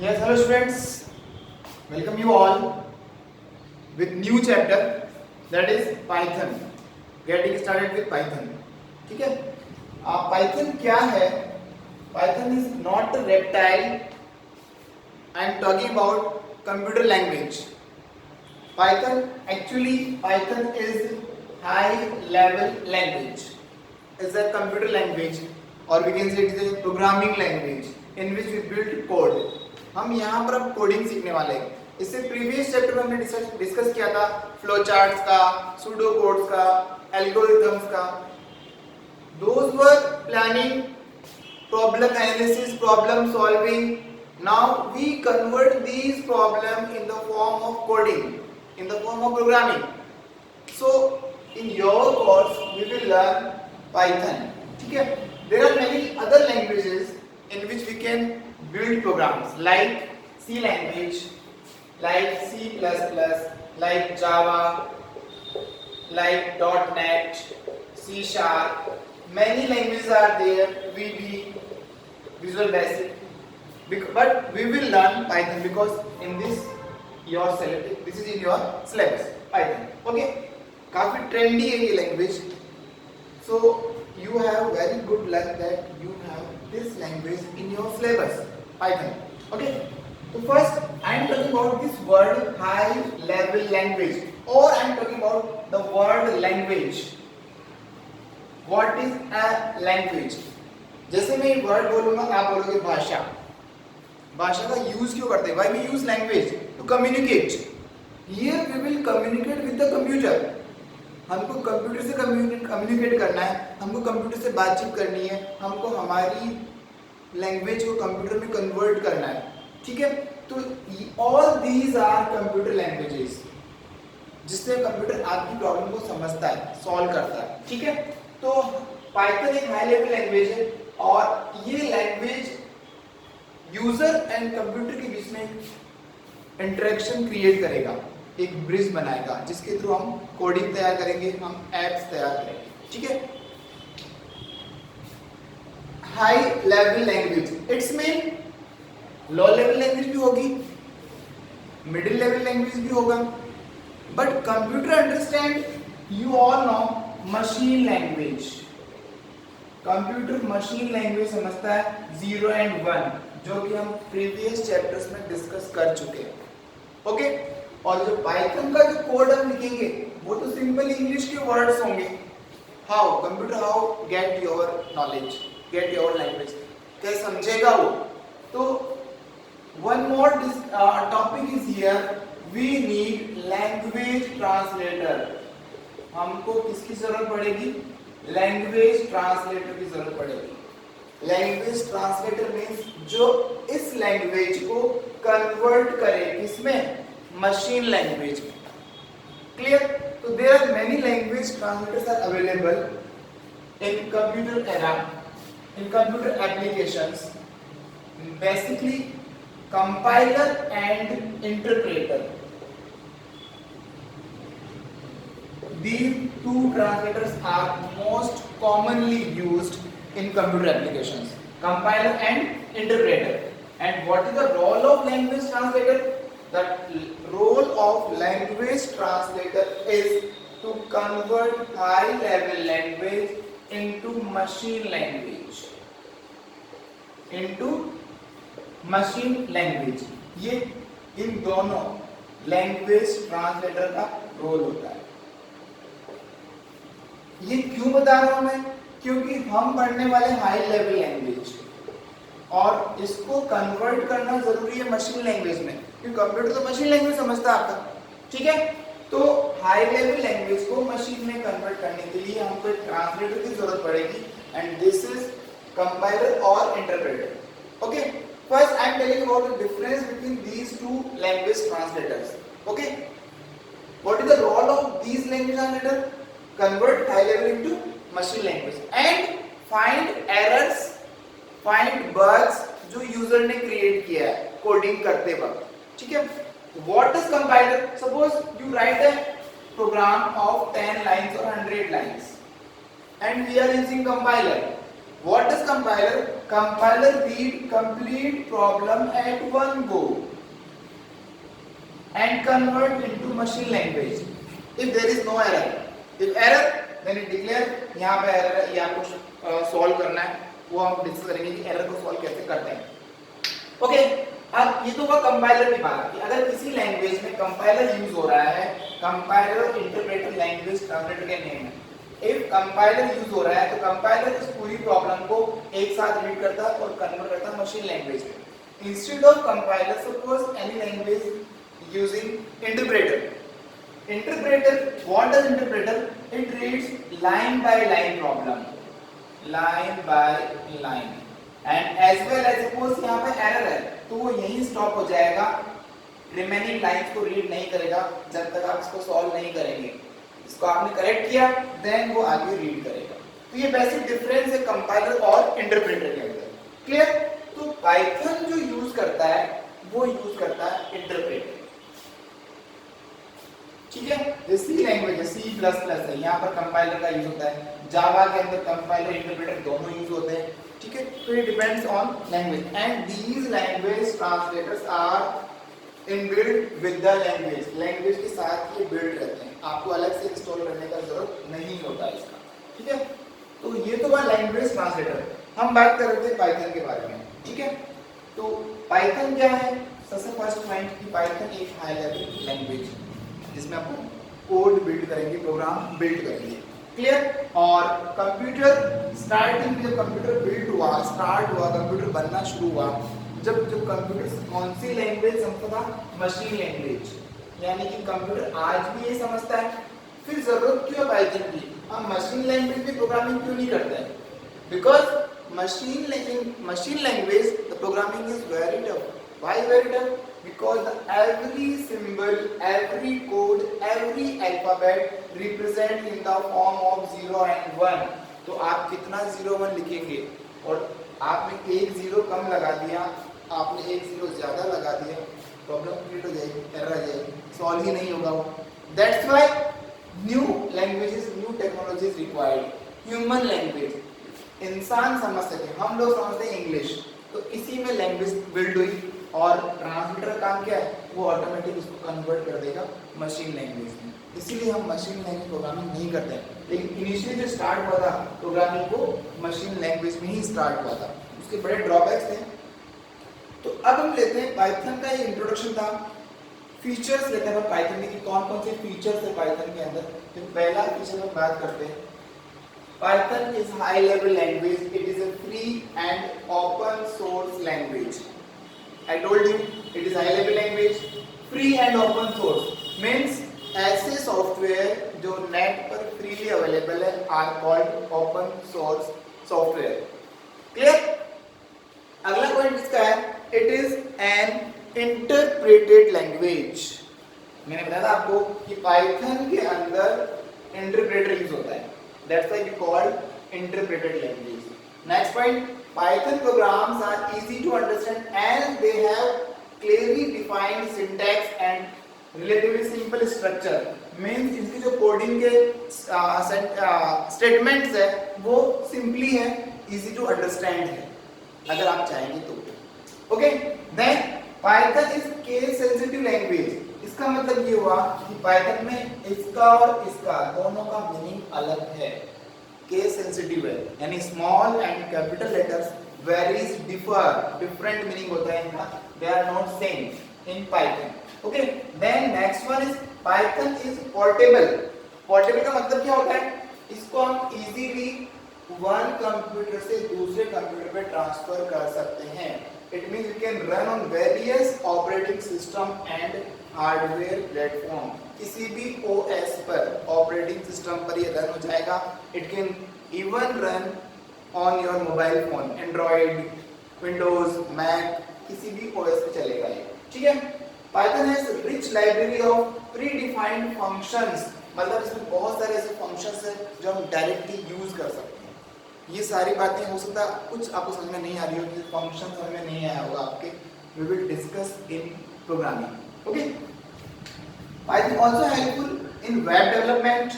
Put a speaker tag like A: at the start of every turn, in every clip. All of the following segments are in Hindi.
A: Yes, hello students. Welcome you all with new chapter that is Python. Getting started with Python. ठीक है? Python क्या है? Python is not a reptile. I am talking about computer language. Python is high level language. Is a computer language or we can say it is a programming language in which we build code. हम यहाँ पर अब कोडिंग सीखने वाले हैं. इससे प्रीवियस चैप्टर में हमने डिस्कस किया था फ्लो चार्ट्स का, सूडो कोड्स का, एल्गोरिथम्स का. Those were planning, problem analysis, problem solving. Now we convert these problems in the form of coding, in the form of programming. So in your course we will learn Python. ठीक है? There are many other languages in which we can build programs like C language, like C++, like Java, like .NET, C Sharp. Many languages are there, VB, Visual Basic. But we will learn Python because in this is in your syllabus Python. Okay? काफी trendy है ये language. So you have very good luck that you have this language in your syllabus Python. Okay? So first I am talking about this word high level language or I am talking about the word language. What is a language? जैसे मैं एक वर्ड बोलूंगा आप बोलोगे भाषा. भाषा का यूज क्यों करते हैं? Why we use language? To communicate. Here we will communicate with the computer. हमको कंप्यूटर से कम्युनिकेट करना है, हमको कंप्यूटर से बातचीत करनी है, हमको हमारी लैंग्वेज को कंप्यूटर में कन्वर्ट करना है. ठीक है? तो all these are computer languages जिससे कंप्यूटर आपकी प्रॉब्लम को समझता है, सॉल्व करता है. ठीक है? तो पाइथन एक हाई लेवल लैंग्वेज है और ये लैंग्वेज यूजर एंड कंप्यूटर के बीच में इंटरेक्शन क्रिएट करेगा, एक ब्रिज बनाएगा जिसके थ्रू हम कोडिंग तैयार करेंगे, हम एप्स तैयार करेंगे. ठीक है? High level language it's mean low level language भी होगी, मिडिल लेवल लैंग्वेज भी होगा, but computer understand you all know machine language. Computer machine language समझता है 0 and 1 जो कि हम प्रीवियस चैप्टर्स में डिस्कस कर चुके हैं. ओके? और जो पाइथन का जो कोड हम लिखेंगे वो तो सिंपल इंग्लिश के वर्ड्स होंगे. How computer how get your knowledge, get your language, कैसे समझेगा वो. तो one more topic is here, we need language translator. हमको किसकी जरूरत पड़ेगी? लैंग्वेज ट्रांसलेटर की जरूरत पड़ेगी. लैंग्वेज ट्रांसलेटर मीन्स जो इस लैंग्वेज को कन्वर्ट करे किसमें? मशीन लैंग्वेज में. क्लियर? तो there are many language translators are available in computer era, in computer applications. Basically compiler and interpreter. These two translators are most commonly used in computer applications, compiler and interpreter. And what is the role of language translator? The role of language translator is to convert high level language into machine language. ये इन दोनों लैंग्वेज ट्रांसलेटर का रोल होता है. ये क्यों बता रहा हूं मैं? क्योंकि हम पढ़ने वाले हाई लेवल लैंग्वेज और इसको कन्वर्ट करना जरूरी है मशीन लैंग्वेज में, क्योंकि कंप्यूटर तो मशीन लैंग्वेज समझता है आपका. ठीक है? तो हाई लेवल लैंग्वेज को मशीन में कन्वर्ट करने के लिए हमको एक ट्रांसलेटर की जरूरत पड़ेगी एंड दिस इज कंपाइलर और interpreter. Okay? First I am telling about the difference between these two language translators. Okay? What is the role of these language translator? Convert high level into machine language and find errors, find bugs जो यूजर ने क्रिएट किया है कोडिंग करते वक्त. ठीक है? What is compiler? Suppose you write a program of 10 lines or 100 lines and we are using compiler. What is compiler? Compiler read complete problem at one go and convert into machine language if there is no error. If error then it declare यहाँ पे error है, ये आपको solve करना है, वो हम डिस्कस करेंगे कि error को solve कैसे करते हैं. ओके, अब ये तो हुआ कंपाइलर की बात कि अगर किसी लैंग्वेज में कंपाइलर यूज हो रहा है, कंपाइलर इंटरप्रेटर लैंग्वेज ट्रांसलेटर के नेम है. इफ कंपाइलर यूज हो रहा है तो कंपाइलर इस पूरी प्रॉब्लम को एक साथ रीड करता है और कन्वर्ट करता है मशीन लैंग्वेज में. Instead of compiler suppose any language using interpreter. Interpreter, what does interpreter? It reads line by line problem, line by line, and as well as suppose यहाँ पे error है तो वो यहीं stop हो जाएगा, remaining lines को read नहीं करेगा जब तक आप इसको solve नहीं करेंगे. इसको आपने correct किया, then वो आगे read करेगा. तो ये basic difference है compiler और interpreter के अंदर. Clear? तो Python जो use करता है वो use करता है interpreter. ठीक है, ये सी लैंग्वेज है, सी प्लस प्लस है, यहाँ पर कंपाइलर का यूज होता है. जावा के अंदर कंपाइलर इंटरप्रेटर दोनों यूज होते हैं. ठीक है, तो ये depends on language and these language translators are inbuilt with the language. Language के साथ ये बिल्ड रहते हैं, आपको अलग से इंस्टॉल करने का जरूरत नहीं होता इसका. ठीक है, तो ये तो हुआ लैंग्वेज ट्रांसलेटर. हम बात कर रहे थे पाइथन के बारे में. ठीक है, तो पाइथन क्या है? सबसे फर्स्ट पॉइंट कि पाइथन एक हाई लेवल लैंग्वेज है जिसमें आपको कोड बिल्ड करेंगे, प्रोग्राम बिल्ड करेंगे. क्लियर? और कंप्यूटर स्टार्टिंग में जब कंप्यूटर बिल्ड हुआ, स्टार्ट हुआ, कंप्यूटर बनना शुरू हुआ, जब कंप्यूटर कौन सी लैंग्वेज समझता था? Machine language. यानी कि कंप्यूटर आज भी ये समझता है. फिर जरूरत क्यों है पाइथन की? हम मशीन लैंग्वेज में प्रोग्रामिंग क्यों नहीं करते हैं? Because machine language the programming is very tough. Why very tough? Because every symbol, every code, every alphabet represent in the form of 0 and 1. तो आप कितना 0 1 लिखेंगे और आपने एक 0 कम लगा दिया, आपने एक 0 ज्यादा लगा दिया, प्रॉब्लम क्रिएट हो जाएगी, एरर आ जाएगी, सॉल्व ही नहीं होगा वो. That's why new languages, new technologies required. Human language, इंसान समझ सके. हम लोग समझते हैं इंग्लिश, तो इसी में लैंग्वेज बिल्ड हुई और ट्रांसलेटर काम क्या है? वो ऑटोमेटिक उसको कन्वर्ट कर देगा मशीन लैंग्वेज में. इसीलिए हम मशीन लैंग्वेज प्रोग्रामिंग नहीं करते हैं. लेकिन इनिशियली जो स्टार्ट हुआ था प्रोग्रामिंग को मशीन लैंग्वेज में ही स्टार्ट हुआ था. उसके बड़े ड्रॉबैक्स थे. तो अब हम लेते हैं पाइथन का ये इंट्रोडक्शन था. फीचर्स लेते हैं पाइथन में कि कौन कौन से फीचर्स है पाइथन के अंदर. तो पहला फीचर हम बात करते हैं. Python is high level language. It is a free and open source language. I told you it is high level language, free and open source. Means ऐसे सॉफ्टवेयर जो नेट पर फ्रीली अवेलेबल है are called open source software. Clear? अगला पॉइंट इसका है it is an interpreted language. मैंने बताया था आपको कि पाइथन के अंदर इंटरप्रेटर यूज होता है. That's why we call interpreted language. Next point, Python programs are easy to understand and they have clearly defined syntax and relatively simple structure. Means इसकी जो कोडिंग के स्टेटमेंट्स है वो सिंपली है, easy to understand है अगर आप चाहेंगे तो. Okay, then Python is case sensitive language. इसका मतलब ये हुआ कि पाइथन में इसका और इसका दोनों का मीनिंग अलग है. केस सेंसिटिव है, यानी small and capital letters varies different meaning होता है इनका. They are not same in Python. Okay, then next one is Python is portable. Portable का मतलब क्या होता है? इसको हम इजीली वन कंप्यूटर से दूसरे कंप्यूटर पे ट्रांसफर कर सकते हैं. It means you can run on various operating system and hardware platform. किसी भी OS पर, ऑपरेटिंग सिस्टम पर ये रन हो जाएगा. It can even run on your mobile phone, Android, Windows, Mac, किसी भी OS पे चलेगा ये. ठीक है. Python has rich library of predefined functions. मतलब इसमें बहुत सारे ऐसे फंक्शंस हैं जो हम डायरेक्टली यूज कर सकते हैं. ये सारी बातें हो सकता है कुछ आपको समझ में नहीं आ रही हो, कि फंक्शन समझ में नहीं आया होगा आपके. We will discuss in programming. Okay. Python also helpful in web development.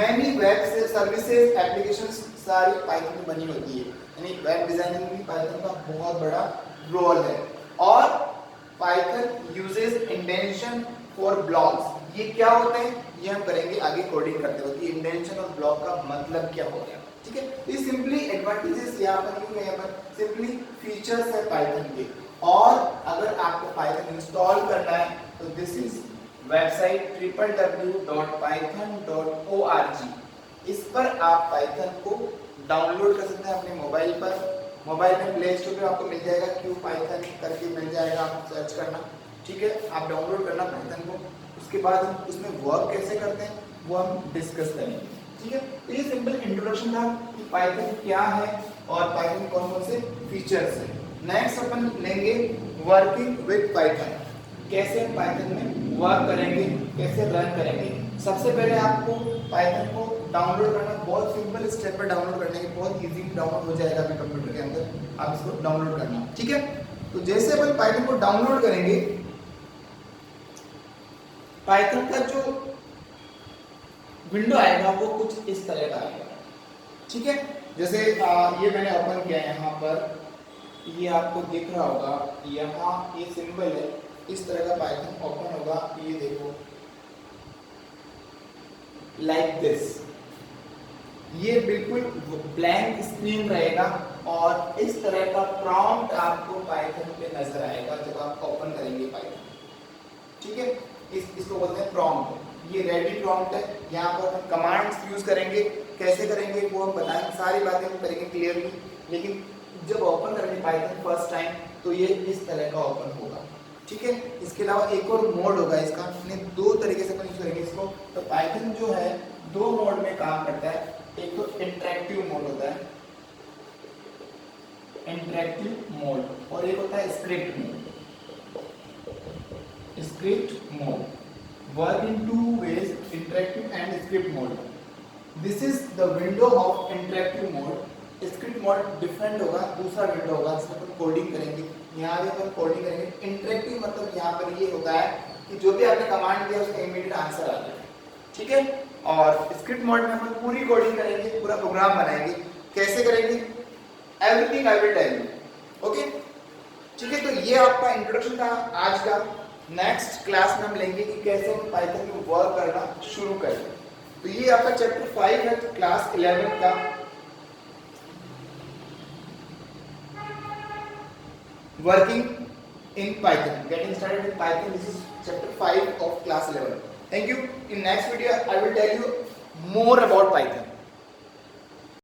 A: Many web services applications सारी Python में बनी होती है. यानी वेब डिजाइनिंग में पाइथन का बहुत बड़ा रोल है। और पाइथन यूजेस इंडेंशन फॉर ब्लॉक्स। ये क्या होते हैं ये हम करेंगे आगे कोडिंग करते वक्त, इंडेंशन और ब्लॉक का मतलब क्या हो गया, ठीक है। ये सिंपली एडवांटेजेस यहाँ पर नहीं है, सिंपली फीचर्स है पाइथन के। और अगर आपको पाइथन इंस्टॉल करना है तो दिस इज वेबसाइट www.python.org। इस पर आप पाइथन को डाउनलोड कर सकते हैं अपने मोबाइल पर। मोबाइल में प्ले स्टोर पे आपको मिल जाएगा, क्यू पाइथन करके मिल जाएगा, आप सर्च करना, ठीक है। आप डाउनलोड करना पाइथन को, उसके बाद हम उसमें वर्क कैसे करते हैं वो हम डिस्कस करेंगे, ठीक है। तो ये सिंपल इंट्रोडक्शन था कि पाइथन क्या है और पाइथन कौन कौन से फीचर्स है। नेक्स्ट अपन लेंगे वर्किंग विद पाइथन, कैसे पाइथन में वर्क करेंगे, कैसे रन करेंगे। सबसे पहले आपको पाइथन को डाउनलोड करना, बहुत सिंपल स्टेप पर डाउनलोड करने के, बहुत इजी डाउनलोड हो जाएगा अपने कंप्यूटर के अंदर, आप इसको डाउनलोड करना, ठीक है। तो जैसे अपन पाइथन को डाउनलोड करेंगे, पाइथन का जो विंडो आएगा वो कुछ इस तरह का आएगा, ठीक है। जैसे ये मैंने ओपन किया है, यहाँ पर ये आपको दिख रहा होगा, यहाँ ये सिंबल है, इस तरह का पाइथन ओपन होगा, ये देखो लाइक दिस। ये बिल्कुल ब्लैंक स्क्रीन रहेगा और इस तरह का प्रॉम्प्ट आपको पाइथन पे नजर आएगा जब आप ओपन करेंगे पाइथन, ठीक है। इसको बोलते हैं प्रॉम्प्ट। ये रेडी प्रॉम्प्ट है, यहाँ पर हम कमांड्स यूज करेंगे, कैसे करेंगे वो हम बताएंगे, सारी बातें हम करेंगे क्लियरली। लेकिन जब ओपन करेंगे पाइथन फर्स्ट टाइम तो ये इस तरह का ओपन होगा, ठीक है। इसके अलावा एक और मोड होगा इसका, हमने दो तरीके से अपन यूज करेंगे इसको। तो पाइथन जो है दो मोड में काम करता है, एक तो इंटरेक्टिव मोड होता है, इंटरेक्टिव मोड, और एक होता है script mode. Script mode work in two ways, interactive and script mode. This is the window of interactive mode. Script mode different होगा, दूसरा विंडो होगा जिसमें अपन कोडिंग करेंगे, यहाँ भी अपन कोडिंग करेंगे। इंटरेक्टिव मतलब यहाँ पर ये होता है कि जो भी आपने कमांड दिया उसका इमीडिएट आंसर आ जाए, ठीक है। और स्क्रिप्ट मोड में अपन पूरी कोडिंग करेंगे, पूरा प्रोग्राम बनाएंगे, कैसे करेंगे everything I will tell you, okay, ठीक है। तो ये आपका इंट्रोडक्शन था आज का। नेक्स्ट क्लास में हम लेंगे कि कैसे हम पाइथन में वर्क करना शुरू करें। तो ये आपका चैप्टर 5 है क्लास 11 का, working in Python, getting started with Python. This is chapter 5 of class 11. Thank you. In next video I will tell you more about Python.